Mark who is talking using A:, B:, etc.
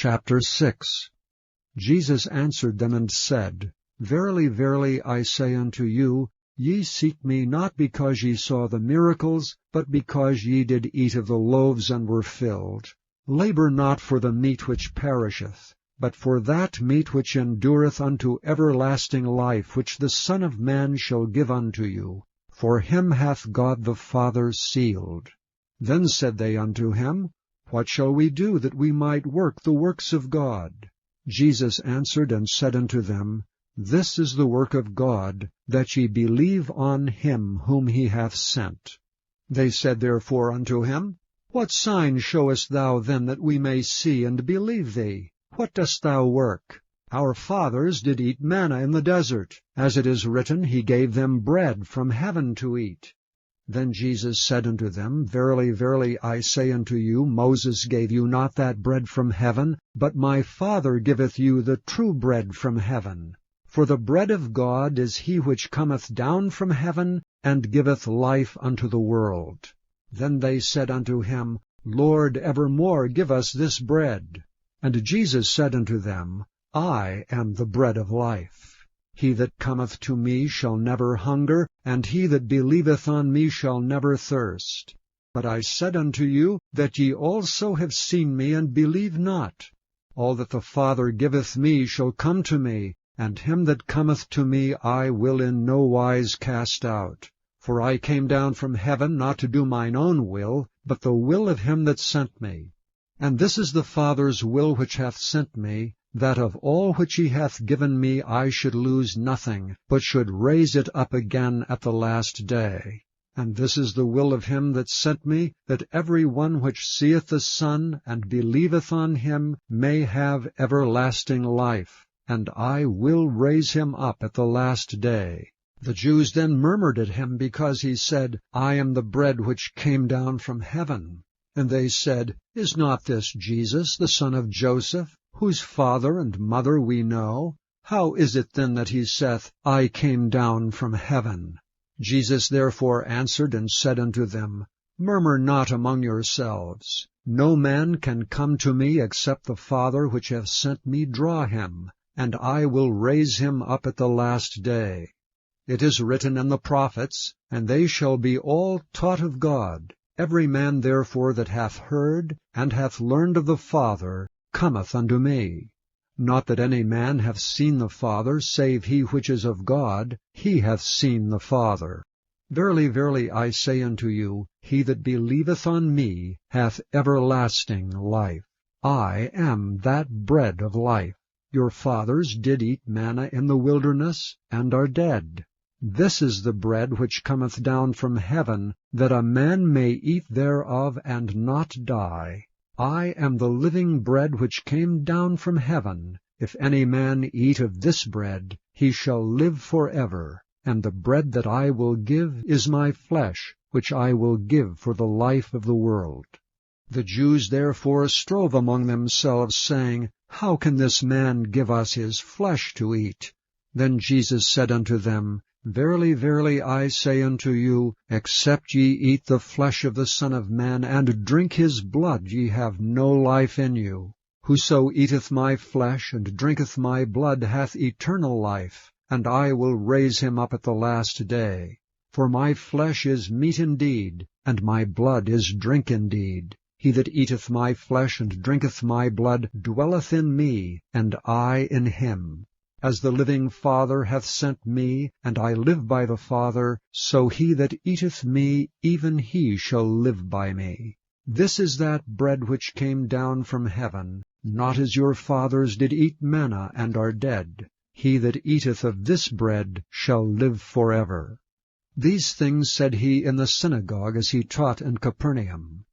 A: Chapter 6. Jesus answered them and said, Verily, verily, I say unto you, ye seek me not because ye saw the miracles, but because ye did eat of the loaves and were filled. Labor not for the meat which perisheth, but for that meat which endureth unto everlasting life, which the Son of Man shall give unto you. For him hath God the Father sealed. Then said they unto him, What shall we do that we might work the works of God? Jesus answered and said unto them, This is the work of God, that ye believe on him whom he hath sent. They said therefore unto him, What sign showest thou then that we may see and believe thee? What dost thou work? Our fathers did eat manna in the desert. As it is written, He gave them bread from heaven to eat. Then Jesus said unto them, Verily, verily, I say unto you, Moses gave you not that bread from heaven, but my Father giveth you the true bread from heaven. For the bread of God is he which cometh down from heaven, and giveth life unto the world. Then they said unto him, Lord, evermore give us this bread. And Jesus said unto them, I am the bread of life. He that cometh to me shall never hunger, and he that believeth on me shall never thirst. But I said unto you, that ye also have seen me, and believe not. All that the Father giveth me shall come to me, and him that cometh to me I will in no wise cast out. For I came down from heaven not to do mine own will, but the will of him that sent me. And this is the Father's will which hath sent me, that of all which he hath given me I should lose nothing, but should raise it up again at the last day. And this is the will of him that sent me, that every one which seeth the Son, and believeth on him, may have everlasting life, and I will raise him up at the last day. The Jews then murmured at him, because he said, I am the bread which came down from heaven. And they said, Is not this Jesus, the son of Joseph, whose father and mother we know? How is it then that he saith, I came down from heaven? Jesus therefore answered and said unto them, Murmur not among yourselves. No man can come to me except the Father which hath sent me draw him, and I will raise him up at the last day. It is written in the prophets, And they shall be all taught of God. Every man therefore that hath heard, and hath learned of the Father, cometh unto me. Not that any man hath seen the Father, save he which is of God, he hath seen the Father. Verily, verily, I say unto you, he that believeth on me hath everlasting life. I am that bread of life. Your fathers did eat manna in the wilderness, and are dead. This is the bread which cometh down from heaven, that a man may eat thereof and not die. I am the living bread which came down from heaven. If any man eat of this bread, he shall live forever. And the bread that I will give is my flesh, which I will give for the life of the world. The Jews therefore strove among themselves, saying, How can this man give us his flesh to eat? Then Jesus said unto them, Verily, verily, I say unto you, except ye eat the flesh of the Son of Man, and drink his blood, ye have no life in you. Whoso eateth my flesh, and drinketh my blood, hath eternal life, and I will raise him up at the last day. For my flesh is meat indeed, and my blood is drink indeed. He that eateth my flesh, and drinketh my blood, dwelleth in me, and I in him. As the living Father hath sent me, and I live by the Father, so he that eateth me, even he shall live by me. This is that bread which came down from heaven, not as your fathers did eat manna, and are dead. He that eateth of this bread shall live forever. These things said he in the synagogue as he taught in Capernaum.